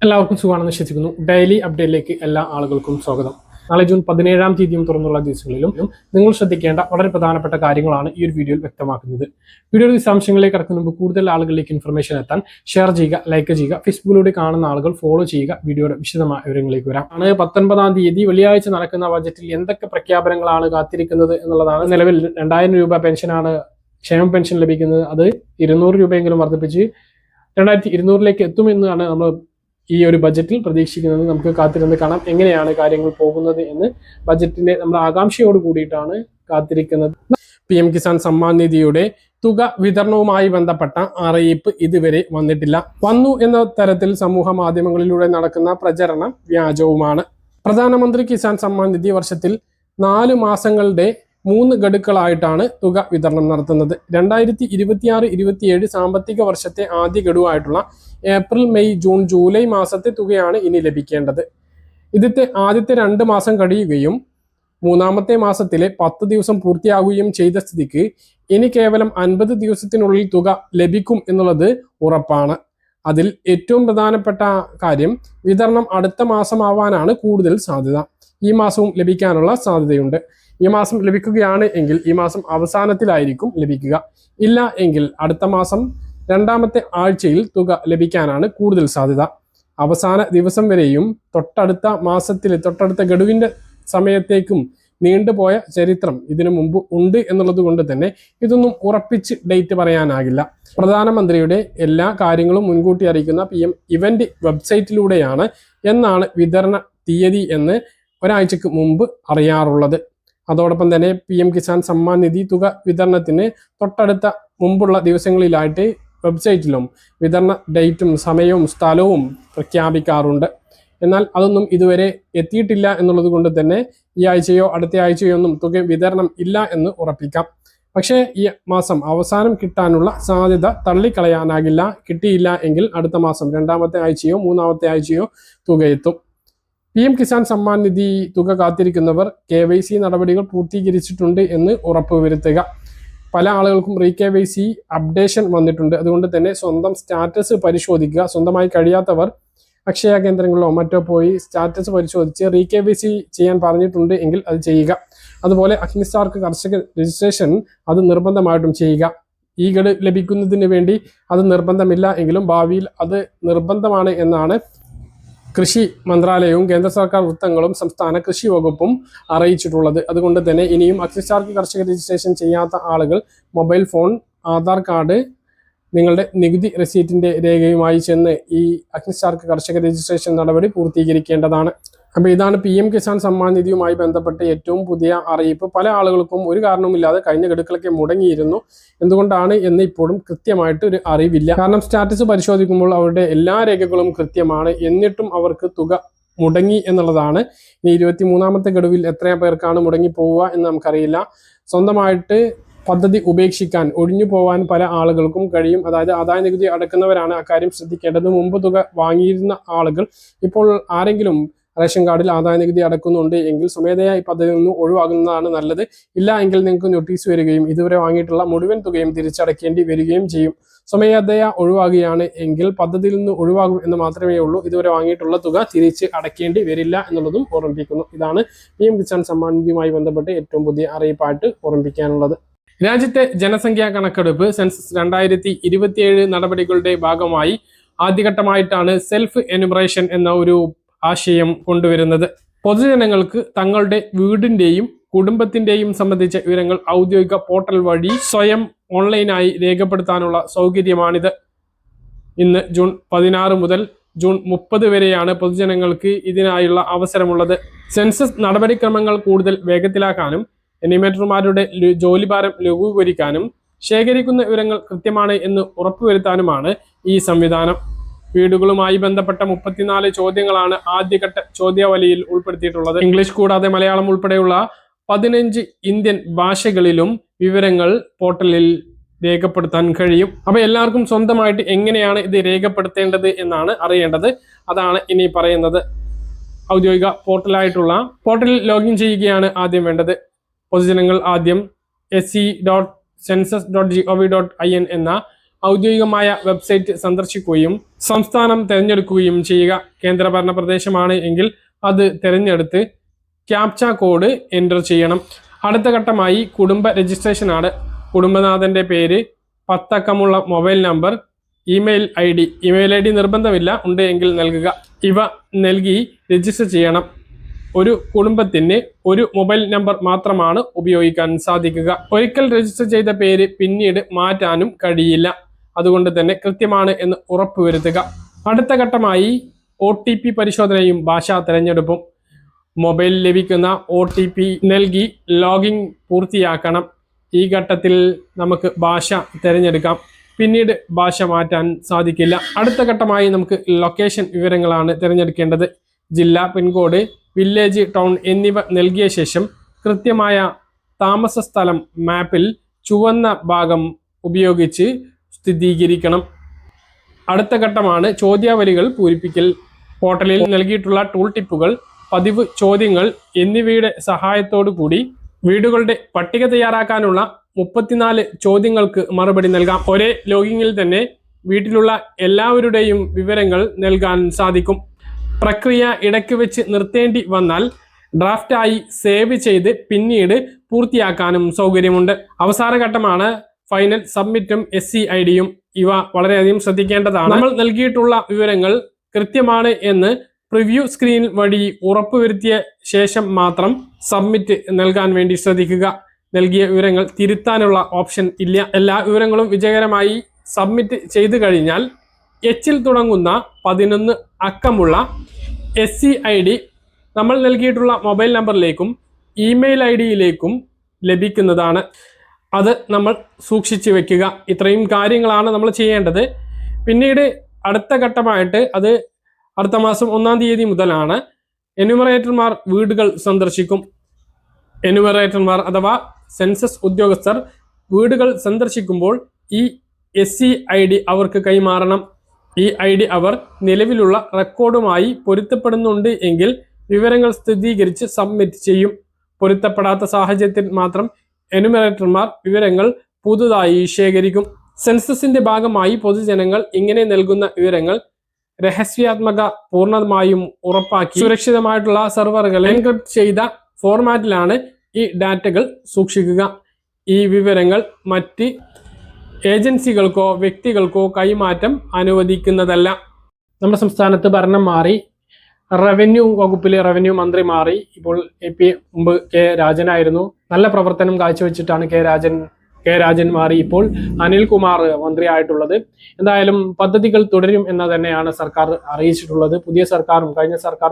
എല്ലാവർക്കും സുഖമാണെന്ന് വിശ്വസിക്കുന്നു. ഡെയിലി അപ്ഡേറ്റിലേക്ക് എല്ലാ ആളുകൾക്കും സ്വാഗതം. നാളെ ജൂൺ 17-ാം തീയതിയും തുറന്നുള്ള ദിവസങ്ങളിലും നിങ്ങൾ ശ്രദ്ധിക്കേണ്ട വളരെ പ്രധാനപ്പെട്ട കാര്യങ്ങളാണ് ഈ ഒരു വീഡിയോയിൽ വ്യക്തമാക്കുന്നത്. വീഡിയോയുടെ വിശദാംശങ്ങളിലേക്ക് കടക്കുന്ന മുമ്പ് കൂടുതൽ ആളുകളിലേക്ക് ഇൻഫർമേഷൻ എത്താൻ ഷെയർ ചെയ്യുക, ലൈക്ക് ചെയ്യുക, ഫേസ്ബുക്കിലൂടെ കാണുന്ന ആളുകൾ ഫോളോ ചെയ്യുക. വീഡിയോയുടെ വിശദമായ വിവരങ്ങളിലേക്ക് വരാം. 19-ാം തീയതി വെള്ളിയാഴ്ച നടക്കുന്ന ബജറ്റിൽ എന്തൊക്കെ പ്രഖ്യാപനങ്ങളാണ് കാത്തിരിക്കുന്നത് എന്നുള്ളതാണ്. നിലവിൽ 2000 രൂപ പെൻഷനാണ് ക്ഷേമ പെൻഷൻ ലഭിക്കുന്നത്. അത് 200 രൂപയെങ്കിലും വർദ്ധിപ്പിച്ച് 2200-ലേക്ക് എത്തുമെന്നാണ് നമ്മൾ ഈ ഒരു ബജറ്റിൽ പ്രതീക്ഷിക്കുന്നത്. നമുക്ക് കാത്തിരുന്ന് കാണാം എങ്ങനെയാണ് കാര്യങ്ങൾ പോകുന്നത് എന്ന്. ബജറ്റിനെ നമ്മൾ ആകാംക്ഷയോട് കൂടിയിട്ടാണ് കാത്തിരിക്കുന്നത്. PM കിസാൻ സമ്മാൻ നിധിയുടെ തുക വിതരണവുമായി ബന്ധപ്പെട്ട അറിയിപ്പ് ഇതുവരെ വന്നിട്ടില്ല. വന്നു എന്ന തരത്തിൽ സമൂഹ മാധ്യമങ്ങളിലൂടെ നടക്കുന്ന പ്രചരണം വ്യാജവുമാണ്. പ്രധാനമന്ത്രി കിസാൻ സമ്മാൻ നിധി വർഷത്തിൽ 4 മാസങ്ങളുടെ 3 ഗഡുക്കളായിട്ടാണ് തുക വിതരണം നടത്തുന്നത്. 2026-27 സാമ്പത്തിക വർഷത്തെ ആദ്യ ഗഡുവായിട്ടുള്ള ഏപ്രിൽ, മെയ്, ജൂൺ, ജൂലൈ മാസത്തെ തുകയാണ് ഇനി ലഭിക്കേണ്ടത്. ആദ്യത്തെ 2 മാസം കഴിയുകയും 3-ാമത്തെ മാസത്തിലെ 10 ദിവസം പൂർത്തിയാകുകയും ചെയ്ത സ്ഥിതിക്ക് ഇനി കേവലം 50 ദിവസത്തിനുള്ളിൽ തുക ലഭിക്കും എന്നുള്ളത് ഉറപ്പാണ്. അതിൽ ഏറ്റവും പ്രധാനപ്പെട്ട കാര്യം വിതരണം അടുത്ത മാസമാവാനാണ് കൂടുതൽ സാധ്യത. ഈ മാസവും ലഭിക്കാനുള്ള സാധ്യതയുണ്ട്. ഈ മാസം ലഭിക്കുകയാണ് എങ്കിൽ ഈ മാസം അവസാനത്തിലായിരിക്കും ലഭിക്കുക. ഇല്ല എങ്കിൽ അടുത്ത മാസം 2-ാമത്തെ ആഴ്ചയിൽ തുക ലഭിക്കാനാണ് കൂടുതൽ സാധ്യത. അവസാന ദിവസം വരെയും തൊട്ടടുത്ത ഗഡുവിന്റെ സമയത്തേക്കും നീണ്ടുപോയ ചരിത്രം ഇതിനു മുമ്പ് ഉണ്ട് എന്നുള്ളത് കൊണ്ട് തന്നെ ഇതൊന്നും ഉറപ്പിച്ച് ഡേറ്റ് പറയാനാകില്ല. പ്രധാനമന്ത്രിയുടെ എല്ലാ കാര്യങ്ങളും മുൻകൂട്ടി അറിയിക്കുന്ന PM ഇവന്റ് വെബ്സൈറ്റിലൂടെയാണ് എന്നാണ് വിതരണ തീയതി എന്ന് ഒരാഴ്ചക്ക് മുമ്പ് അറിയാറുള്ളത്. അതോടൊപ്പം തന്നെ PM കിസാൻ സമ്മാൻ നിധി തുക വിതരണത്തിന് തൊട്ടടുത്ത മുമ്പുള്ള ദിവസങ്ങളിലായിട്ട് വെബ്സൈറ്റിലും വിതരണ ഡേറ്റും സമയവും സ്ഥലവും പ്രഖ്യാപിക്കാറുണ്ട്. എന്നാൽ അതൊന്നും ഇതുവരെ എത്തിയിട്ടില്ല എന്നുള്ളത് കൊണ്ട് തന്നെ ഈ ആഴ്ചയോ അടുത്ത ആഴ്ചയോ ഒന്നും തുക വിതരണം ഇല്ല എന്ന് ഉറപ്പിക്കാം. പക്ഷേ ഈ മാസം അവസാനം കിട്ടാനുള്ള സാധ്യത തള്ളിക്കളയാനാകില്ല. കിട്ടിയില്ല എങ്കിൽ അടുത്ത മാസം 2-ാമത്തെ ആഴ്ചയോ 3-ാമത്തെ ആഴ്ചയോ തുക എത്തും. PM കിസാൻ സമ്മാൻ നിധി തുക കാത്തിരിക്കുന്നവർ KYC നടപടികൾ പൂർത്തീകരിച്ചിട്ടുണ്ട് എന്ന് ഉറപ്പുവരുത്തുക. പല ആളുകൾക്കും KYC അപ്ഡേഷൻ വന്നിട്ടുണ്ട്. അതുകൊണ്ട് തന്നെ സ്വന്തം സ്റ്റാറ്റസ് പരിശോധിക്കുക. സ്വന്തമായി കഴിയാത്തവർ അക്ഷയ കേന്ദ്രങ്ങളിലോ മറ്റോ പോയി സ്റ്റാറ്റസ് പരിശോധിച്ച് KYC ചെയ്യാൻ പറഞ്ഞിട്ടുണ്ട് എങ്കിൽ അത് ചെയ്യുക. അതുപോലെ അഗ്നിസ്റ്റാർക്ക് കർഷക രജിസ്ട്രേഷൻ അത് നിർബന്ധമായിട്ടും ചെയ്യുക. ഈ ഗഡു ലഭിക്കുന്നതിന് വേണ്ടി അത് നിർബന്ധമില്ല എങ്കിലും ഭാവിയിൽ അത് നിർബന്ധമാണ് എന്നാണ് കൃഷി മന്ത്രാലയവും കേന്ദ്ര സർക്കാർ വൃത്തങ്ങളും സംസ്ഥാന കൃഷി വകുപ്പും അറിയിച്ചിട്ടുള്ളത്. അതുകൊണ്ട് തന്നെ ഇനിയും അഗ്നിസ്റ്റാർക്ക് കർഷക രജിസ്ട്രേഷൻ ചെയ്യാത്ത ആളുകൾ മൊബൈൽ ഫോൺ, ആധാർ കാർഡ്, നിങ്ങളുടെ നികുതി റെസീറ്റിന്റെ രേഖയുമായി ചെന്ന് ഈ അഗ്നിസ്റ്റാർക്ക് കർഷക രജിസ്ട്രേഷൻ നടപടി പൂർത്തീകരിക്കേണ്ടതാണ്. അപ്പോൾ ഇതാണ് PM കിസാൻ സമ്മാൻ നിധിയുമായി ബന്ധപ്പെട്ട് ഏറ്റവും പുതിയ അറിയിപ്പ്. പല ആളുകൾക്കും ഒരു കാരണവുമില്ലാതെ കഴിഞ്ഞ ഗഡുക്കളൊക്കെ മുടങ്ങിയിരുന്നു. എന്തുകൊണ്ടാണ് എന്ന് ഇപ്പോഴും കൃത്യമായിട്ട് ഒരു അറിവില്ല. കാരണം സ്റ്റാറ്റസ് പരിശോധിക്കുമ്പോൾ അവരുടെ എല്ലാ രേഖകളും കൃത്യമാണ്. എന്നിട്ടും അവർക്ക് തുക മുടങ്ങി എന്നുള്ളതാണ്. ഇനി 23-ാമത്തെ ഗഡുവിൽ എത്ര പേർക്കാണ് മുടങ്ങി പോവുക എന്ന് നമുക്കറിയില്ല. സ്വന്തമായിട്ട് പദ്ധതി ഉപേക്ഷിക്കാൻ, ഒഴിഞ്ഞു പോകാൻ പല ആളുകൾക്കും കഴിയും. അതായത് ആദായ നികുതി അടക്കുന്നവരാണ് അക്കാര്യം ശ്രദ്ധിക്കേണ്ടത്. മുമ്പ് തുക വാങ്ങിയിരുന്ന ആളുകൾ ഇപ്പോൾ ആരെങ്കിലും റേഷൻ കാർഡിൽ ആദായ നികുതി അടക്കുന്നുണ്ട് എങ്കിൽ സ്വമേധയാ ഈ പദ്ധതിയിൽ നിന്ന് ഒഴിവാകുന്നതാണ് നല്ലത്. ഇല്ല എങ്കിൽ നിങ്ങൾക്ക് നോട്ടീസ് വരികയും ഇതുവരെ വാങ്ങിയിട്ടുള്ള മുഴുവൻ തുകയും തിരിച്ചടക്കേണ്ടി വരികയും ചെയ്യും. സ്വമേധയാ ഒഴിവാകുകയാണ് എങ്കിൽ പദ്ധതിയിൽ നിന്ന് ഒഴിവാകും എന്ന് മാത്രമേ ഉള്ളൂ. ഇതുവരെ വാങ്ങിയിട്ടുള്ള തുക തിരിച്ച് അടക്കേണ്ടി വരില്ല എന്നുള്ളതും ഓർമ്മിപ്പിക്കുന്നു. ഇതാണ് PM കിസാൻ സമ്മാൻ നിധിയുമായി ബന്ധപ്പെട്ട് ഏറ്റവും പുതിയ അറിയിപ്പായിട്ട് ഓർമ്മിപ്പിക്കാനുള്ളത്. രാജ്യത്തെ ജനസംഖ്യാ കണക്കെടുപ്പ് സെൻസസ് 2027 നടപടികളുടെ ഭാഗമായി ആദ്യഘട്ടമായിട്ടാണ് സെൽഫ് എന്യൂമറേഷൻ എന്ന ഒരു ആശയം കൊണ്ടുവരുന്നത്. പൊതുജനങ്ങൾക്ക് തങ്ങളുടെ വീടിന്റെയും കുടുംബത്തിന്റെയും സംബന്ധിച്ച വിവരങ്ങൾ ഔദ്യോഗിക പോർട്ടൽ വഴി സ്വയം ഓൺലൈനായി രേഖപ്പെടുത്താനുള്ള സൗകര്യമാണിത്. ഇന്ന് ജൂൺ 16 മുതൽ ജൂൺ 30 വരെയാണ് പൊതുജനങ്ങൾക്ക് ഇതിനായുള്ള അവസരമുള്ളത്. സെൻസസ് നടപടിക്രമങ്ങൾ കൂടുതൽ വേഗത്തിലാക്കാനും എനിമേറ്റർമാരുടെ ജോലിഭാരം ലഘൂകരിക്കാനും ശേഖരിക്കുന്ന വിവരങ്ങൾ കൃത്യമാണ് എന്ന് ഉറപ്പുവരുത്താനുമാണ് ഈ സംവിധാനം. വീടുകളുമായി ബന്ധപ്പെട്ട 34 ചോദ്യങ്ങളാണ് ആദ്യഘട്ട ചോദ്യാവലിയിൽ ഉൾപ്പെടുത്തിയിട്ടുള്ളത്. ഇംഗ്ലീഷ് കൂടാതെ മലയാളം ഉൾപ്പെടെയുള്ള 15 ഇന്ത്യൻ ഭാഷകളിലും വിവരങ്ങൾ പോർട്ടലിൽ രേഖപ്പെടുത്താൻ കഴിയും. അപ്പൊ എല്ലാവർക്കും സ്വന്തമായിട്ട് എങ്ങനെയാണ് ഇത് രേഖപ്പെടുത്തേണ്ടത് എന്നാണ് അറിയേണ്ടത്. അതാണ് ഇനി പറയുന്നത്. ഔദ്യോഗിക പോർട്ടലിൽ ലോഗിൻ ചെയ്യുകയാണ് ആദ്യം വേണ്ടത്. പൊതുജനങ്ങൾ ആദ്യം se.census.gov.in എന്ന ഔദ്യോഗികമായ വെബ്സൈറ്റ് സന്ദർശിക്കുകയും സംസ്ഥാനം തിരഞ്ഞെടുക്കുകയും ചെയ്യുക. കേന്ദ്രഭരണ പ്രദേശമാണ് എങ്കിൽ അത് തിരഞ്ഞെടുത്ത് ക്യാപ്ച കോഡ് എൻ്റർ ചെയ്യണം. അടുത്ത ഘട്ടമായി കുടുംബ രജിസ്ട്രേഷനാണ്. കുടുംബനാഥൻ്റെ പേര്, 10 അക്കമുള്ള മൊബൈൽ നമ്പർ, ഇമെയിൽ ഐ ഡി നിർബന്ധമില്ല, ഉണ്ട് എങ്കിൽ നൽകുക. ഇവ നൽകി രജിസ്റ്റർ ചെയ്യണം. ഒരു കുടുംബത്തിന് ഒരു മൊബൈൽ നമ്പർ മാത്രമാണ് ഉപയോഗിക്കാൻ സാധിക്കുക. ഒരിക്കൽ രജിസ്റ്റർ ചെയ്ത പേര് പിന്നീട് മാറ്റാനും കഴിയില്ല. അതുകൊണ്ട് തന്നെ കൃത്യമാണ് എന്ന് ഉറപ്പുവരുത്തുക. അടുത്ത ഘട്ടമായി OTP പരിശോധനയും ഭാഷാ തിരഞ്ഞെടുപ്പും. മൊബൈലിൽ ലഭിക്കുന്ന OTP നൽകി ലോഗിൻ പൂർത്തിയാക്കണം. ഈ ഘട്ടത്തിൽ നമുക്ക് ഭാഷ തിരഞ്ഞെടുക്കാം. പിന്നീട് ഭാഷ മാറ്റാൻ സാധിക്കില്ല. അടുത്ത ഘട്ടമായി നമുക്ക് ലൊക്കേഷൻ വിവരങ്ങളാണ് തിരഞ്ഞെടുക്കേണ്ടത്. ജില്ല, പിൻകോഡ്, വില്ലേജ്, ടൗൺ എന്നിവ നൽകിയ ശേഷം കൃത്യമായ താമസ സ്ഥലം മാപ്പിൽ ചുവന്ന ഭാഗം ഉപയോഗിച്ച് സ്ഥിരീകരിക്കണം. അടുത്ത ഘട്ടമാണ് ചോദ്യാവലികൾ പൂരിപ്പിക്കൽ. പോർട്ടലിൽ നൽകിയിട്ടുള്ള ടൂൾ ടിപ്പുകൾ, പതിവ് ചോദ്യങ്ങൾ എന്നിവയുടെ സഹായത്തോടു കൂടി വീടുകളുടെ പട്ടിക തയ്യാറാക്കാനുള്ള 34 ചോദ്യങ്ങൾക്ക് മറുപടി നൽകാം. ഒരേ ലോഗിങ്ങിൽ തന്നെ വീട്ടിലുള്ള എല്ലാവരുടെയും വിവരങ്ങൾ നൽകാൻ സാധിക്കും. പ്രക്രിയ ഇടയ്ക്ക് വെച്ച് നിർത്തേണ്ടി വന്നാൽ ഡ്രാഫ്റ്റായി സേവ് ചെയ്ത് പിന്നീട് പൂർത്തിയാക്കാനും സൗകര്യമുണ്ട്. അവസാന ഘട്ടമാണ് ഫൈനൽ സബ്മിറ്റും SCIDയും. ഇവ വളരെയധികം ശ്രദ്ധിക്കേണ്ടതാണ്. നമ്മൾ നൽകിയിട്ടുള്ള വിവരങ്ങൾ കൃത്യമാണ് എന്ന് പ്രിവ്യൂ സ്ക്രീൻ വഴി ഉറപ്പുവരുത്തിയ ശേഷം മാത്രം സബ്മിറ്റ് നൽകാൻ വേണ്ടി ശ്രദ്ധിക്കുക. നൽകിയ വിവരങ്ങൾ തിരുത്താനുള്ള ഓപ്ഷൻ ഇല്ല. എല്ലാ വിവരങ്ങളും വിജയകരമായി സബ്മിറ്റ് ചെയ്തു കഴിഞ്ഞാൽ Hൽ തുടങ്ങുന്ന 11 അക്കമുള്ള SCID നമ്മൾ നൽകിയിട്ടുള്ള മൊബൈൽ നമ്പറിലേക്കും ഇമെയിൽ ഐഡിയിലേക്കും ലഭിക്കുന്നതാണ്. അത് നമ്മൾ സൂക്ഷിച്ചു വെക്കുക. ഇത്രയും കാര്യങ്ങളാണ് നമ്മൾ ചെയ്യേണ്ടത്. പിന്നീട് അടുത്ത ഘട്ടമായിട്ട് അത് അടുത്ത മാസം 1-ാം തീയതി മുതലാണ് എന്യൂമറേറ്റർമാർ വീടുകൾ സന്ദർശിക്കും. എന്യൂമറേറ്റർമാർ അഥവാ സെൻസസ് ഉദ്യോഗസ്ഥർ വീടുകൾ സന്ദർശിക്കുമ്പോൾ ഈ SCID അവർക്ക് കൈമാറണം. ഈ ID അവർ നിലവിലുള്ള റെക്കോർഡുമായി പൊരുത്തപ്പെടുന്നുണ്ട് എങ്കിൽ വിവരങ്ങൾ സ്ഥിരീകരിച്ച് സബ്മിറ്റ് ചെയ്യും. പൊരുത്തപ്പെടാത്ത സാഹചര്യത്തിൽ മാത്രം എന്യൂമറേറ്റർമാർ വിവരങ്ങൾ പുതുതായി ശേഖരിക്കും. സെൻസസിന്റെ ഭാഗമായി പൊതുജനങ്ങൾ ഇങ്ങനെ നൽകുന്ന വിവരങ്ങൾ രഹസ്യാത്മക പൂർണ്ണമായും ഉറപ്പാക്കി സുരക്ഷിതമായിട്ടുള്ള സെർവറുകൾ എൻക്രിപ്റ്റ് ചെയ്ത ഫോർമാറ്റിലാണ് ഈ ഡാറ്റകൾ സൂക്ഷിക്കുക. ഈ വിവരങ്ങൾ മറ്റ് ഏജൻസികൾക്കോ വ്യക്തികൾക്കോ കൈമാറ്റം അനുവദിക്കുന്നതല്ല. നമ്മുടെ സംസ്ഥാനത്ത് ഭരണം മാറി. റവന്യൂ വകുപ്പിലെ റവന്യൂ മന്ത്രി മാറി. ഇപ്പോൾ മുമ്പ് കെ രാജനായിരുന്നു. നല്ല പ്രവർത്തനം കാഴ്ചവെച്ചിട്ടാണ് കെ രാജൻ മാറി ഇപ്പോൾ അനിൽകുമാർ മന്ത്രിയായിട്ടുള്ളത്. എന്തായാലും പദ്ധതികൾ തുടരും എന്ന് തന്നെയാണ് സർക്കാർ അറിയിച്ചിട്ടുള്ളത്. പുതിയ സർക്കാരും കഴിഞ്ഞ സർക്കാർ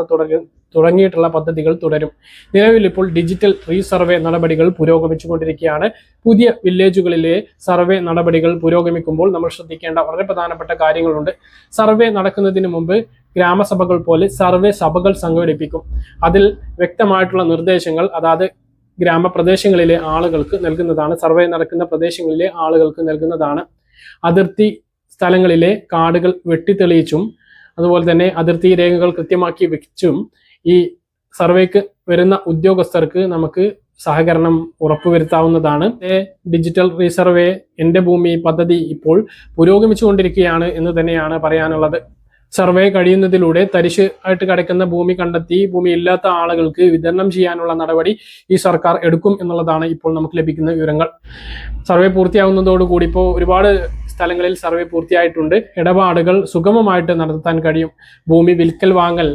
തുടങ്ങിയിട്ടുള്ള പദ്ധതികൾ തുടരും. നിലവിൽ ഇപ്പോൾ ഡിജിറ്റൽ റീസർവേ നടപടികൾ പുരോഗമിച്ചുകൊണ്ടിരിക്കുകയാണ്. പുതിയ വില്ലേജുകളിലെ സർവേ നടപടികൾ പുരോഗമിക്കുമ്പോൾ നമ്മൾ ശ്രദ്ധിക്കേണ്ട വളരെ പ്രധാനപ്പെട്ട കാര്യങ്ങളുണ്ട്. സർവേ നടക്കുന്നതിന് മുമ്പ് ഗ്രാമസഭകൾ പോലെ സർവേ സഭകൾ സംഘടിപ്പിക്കും. അതിൽ വ്യക്തമായിട്ടുള്ള നിർദ്ദേശങ്ങൾ അതാത് ഗ്രാമപ്രദേശങ്ങളിലെ ആളുകൾക്ക് നൽകുന്നതാണ്. സർവേ നടക്കുന്ന പ്രദേശങ്ങളിലെ ആളുകൾക്ക് നൽകുന്നതാണ്. അതിർത്തി സ്ഥലങ്ങളിലെ കാടുകൾ വെട്ടിത്തെളിയിച്ചും അതുപോലെ തന്നെ അതിർത്തി രേഖകൾ കൃത്യമാക്കി വെച്ചും ഈ സർവേക്ക് വരുന്ന ഉദ്യോഗസ്ഥർക്ക് നമുക്ക് സഹകരണം ഉറപ്പുവരുത്താവുന്നതാണ്. ഡിജിറ്റൽ റീസർവേ എൻ്റെ ഭൂമി പദ്ധതി ഇപ്പോൾ പുരോഗമിച്ചുകൊണ്ടിരിക്കുകയാണ് എന്ന് തന്നെയാണ് പറയാനുള്ളത്. സർവേ കഴിയുന്നതിലൂടെ തരിശ് ആയിട്ട് കിടക്കുന്ന ഭൂമി കണ്ടെത്തി ഭൂമി ഇല്ലാത്ത ആളുകൾക്ക് വിതരണം ചെയ്യാനുള്ള നടപടി ഈ സർക്കാർ എടുക്കും എന്നുള്ളതാണ് ഇപ്പോൾ നമുക്ക് ലഭിക്കുന്ന വിവരങ്ങൾ. സർവേ പൂർത്തിയാവുന്നതോടുകൂടി ഇപ്പോൾ ഒരുപാട് സ്ഥലങ്ങളിൽ സർവേ പൂർത്തിയായിട്ടുണ്ട്. ഇടപാടുകൾ സുഗമമായിട്ട് നടത്താൻ കഴിയും. ഭൂമി വിൽക്കൽ വാങ്ങൽ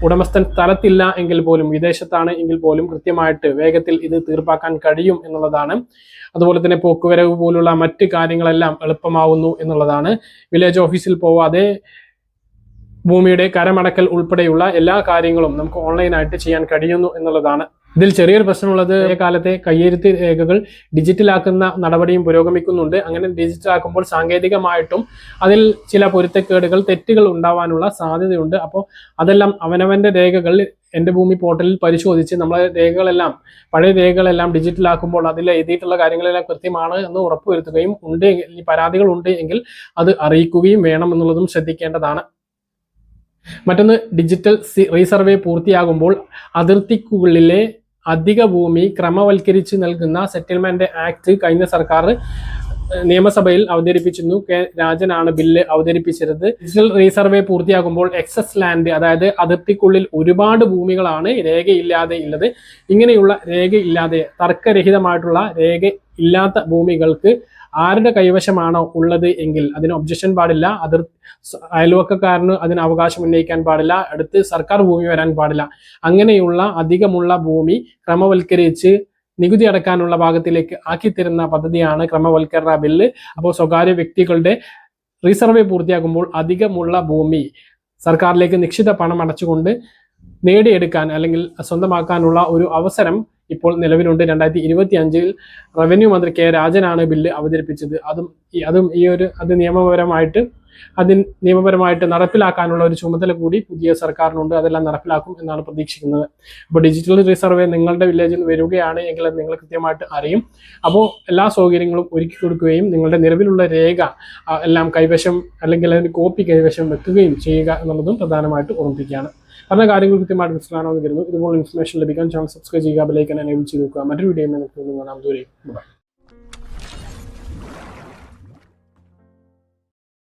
ഉടമസ്ഥൻ സ്ഥലത്തില്ല എങ്കിൽ പോലും വിദേശത്താണ് എങ്കിൽ പോലും കൃത്യമായിട്ട് വേഗത്തിൽ ഇത് തീർപ്പാക്കാൻ കഴിയും എന്നുള്ളതാണ്. അതുപോലെ തന്നെ പോക്കുവരവ് പോലുള്ള മറ്റ് കാര്യങ്ങളെല്ലാം എളുപ്പമാവുന്നു എന്നുള്ളതാണ്. വില്ലേജ് ഓഫീസിൽ പോവാതെ ഭൂമിയുടെ കരമടക്കൽ ഉൾപ്പെടെയുള്ള എല്ലാ കാര്യങ്ങളും നമുക്ക് ഓൺലൈനായിട്ട് ചെയ്യാൻ കഴിയുന്നു എന്നുള്ളതാണ്. ഇതിൽ ചെറിയൊരു പ്രശ്നമുള്ളത് കാലത്തെ കയ്യെഴുത്ത് രേഖകൾ ഡിജിറ്റലാക്കുന്ന നടപടിയും പുരോഗമിക്കുന്നുണ്ട്. അങ്ങനെ ഡിജിറ്റലാക്കുമ്പോൾ സാങ്കേതികമായിട്ടും അതിൽ ചില പൊരുത്തക്കേടുകൾ തെറ്റുകൾ ഉണ്ടാവാനുള്ള സാധ്യതയുണ്ട്. അപ്പോൾ അതെല്ലാം അവനവൻ്റെ രേഖകൾ എൻ്റെ ഭൂമി പോർട്ടലിൽ പരിശോധിച്ച് നമ്മളെ രേഖകളെല്ലാം പഴയ രേഖകളെല്ലാം ഡിജിറ്റലാക്കുമ്പോൾ അതിൽ എഴുതിയിട്ടുള്ള കാര്യങ്ങളെല്ലാം കൃത്യമാണ് എന്ന് ഉറപ്പുവരുത്തുകയും ഉണ്ട്. പരാതികൾ ഉണ്ട് എങ്കിൽ അത് അറിയിക്കുകയും വേണം എന്നുള്ളതും ശ്രദ്ധിക്കേണ്ടതാണ്. മറ്റൊന്ന്, ഡിജിറ്റൽ റീസർവേ പൂർത്തിയാകുമ്പോൾ അതിർത്തിക്കുള്ളിലെ അധിക ഭൂമി ക്രമവൽക്കരിച്ച് നൽകുന്ന സെറ്റിൽമെന്റ് ആക്ട് കഴിഞ്ഞ സർക്കാർ നിയമസഭയിൽ അവതരിപ്പിച്ചിരുന്നു. കെ രാജനാണ് ബില്ല് അവതരിപ്പിച്ചിരുന്നത്. ഡിജിറ്റൽ റീസർവേ പൂർത്തിയാകുമ്പോൾ എക്സസ് ലാൻഡ്, അതായത് അതിർത്തിക്കുള്ളിൽ ഒരുപാട് ഭൂമികളാണ് രേഖയില്ലാതെ ഉള്ളത്. ഇങ്ങനെയുള്ള രേഖയില്ലാതെ, തർക്കരഹിതമായിട്ടുള്ള രേഖ ഇല്ലാത്ത ഭൂമികൾക്ക് ആരുടെ കൈവശമാണോ ഉള്ളത് എങ്കിൽ അതിന് ഒബ്ജക്ഷൻ പാടില്ല. അയൽവക്കക്കാരന് അതിന് അവകാശം ഉന്നയിക്കാൻ പാടില്ല. അടുത്ത് സർക്കാർ ഭൂമി വരാൻ പാടില്ല. അങ്ങനെയുള്ള അധികമുള്ള ഭൂമി ക്രമവൽക്കരിച്ച് നികുതി അടക്കാനുള്ള ഭാഗത്തിലേക്ക് ആക്കിത്തരുന്ന പദ്ധതിയാണ് ക്രമവൽക്കരണ ബില്ല്. അപ്പോൾ സ്വകാര്യ വ്യക്തികളുടെ റീസർവേ പൂർത്തിയാകുമ്പോൾ അധികമുള്ള ഭൂമി സർക്കാരിലേക്ക് നിശ്ചിത പണം അടച്ചുകൊണ്ട് നേടിയെടുക്കാൻ അല്ലെങ്കിൽ സ്വന്തമാക്കാനുള്ള ഒരു അവസരം ഇപ്പോൾ നിലവിലുണ്ട്. 2025 റവന്യൂ മന്ത്രി കെ രാജനാണ് ബില്ല് അവതരിപ്പിച്ചത്. അത് നിയമപരമായിട്ട് നടപ്പിലാക്കാനുള്ള ഒരു ചുമതല കൂടി പുതിയ സർക്കാരിനുണ്ട്. അതെല്ലാം നടപ്പിലാക്കും എന്നാണ് പ്രതീക്ഷിക്കുന്നത്. അപ്പോൾ ഡിജിറ്റൽ റീസർവേ നിങ്ങളുടെ വില്ലേജിൽ വരികയാണ് എങ്കിൽ അത് നിങ്ങൾ കൃത്യമായിട്ട് അറിയും. അപ്പോൾ എല്ലാ സൗകര്യങ്ങളും ഒരുക്കി കൊടുക്കുകയും നിങ്ങളുടെ നിലവിലുള്ള രേഖ എല്ലാം കൈവശം അല്ലെങ്കിൽ അതിന് കോപ്പി കൈവശം വെക്കുകയും ചെയ്യുക എന്നുള്ളതും പ്രധാനമായിട്ട് ഓർമ്മിപ്പിക്കുകയാണ്. പറഞ്ഞ കാര്യങ്ങൾ കൃത്യമായിട്ട് മനസ്സിലാണെന്ന് കരുതുന്നു. ഇതുപോലെ ഇൻഫർമേഷൻ ലഭിക്കാൻ ചാനൽ സബ്സ്ക്രൈബ് ചെയ്യുക, ബെൽ ഐക്കൺ എനേബിൾ ചെയ്ത് വെക്കുക. മറ്റൊരു വീഡിയോ കാണാം. ദൂരെ.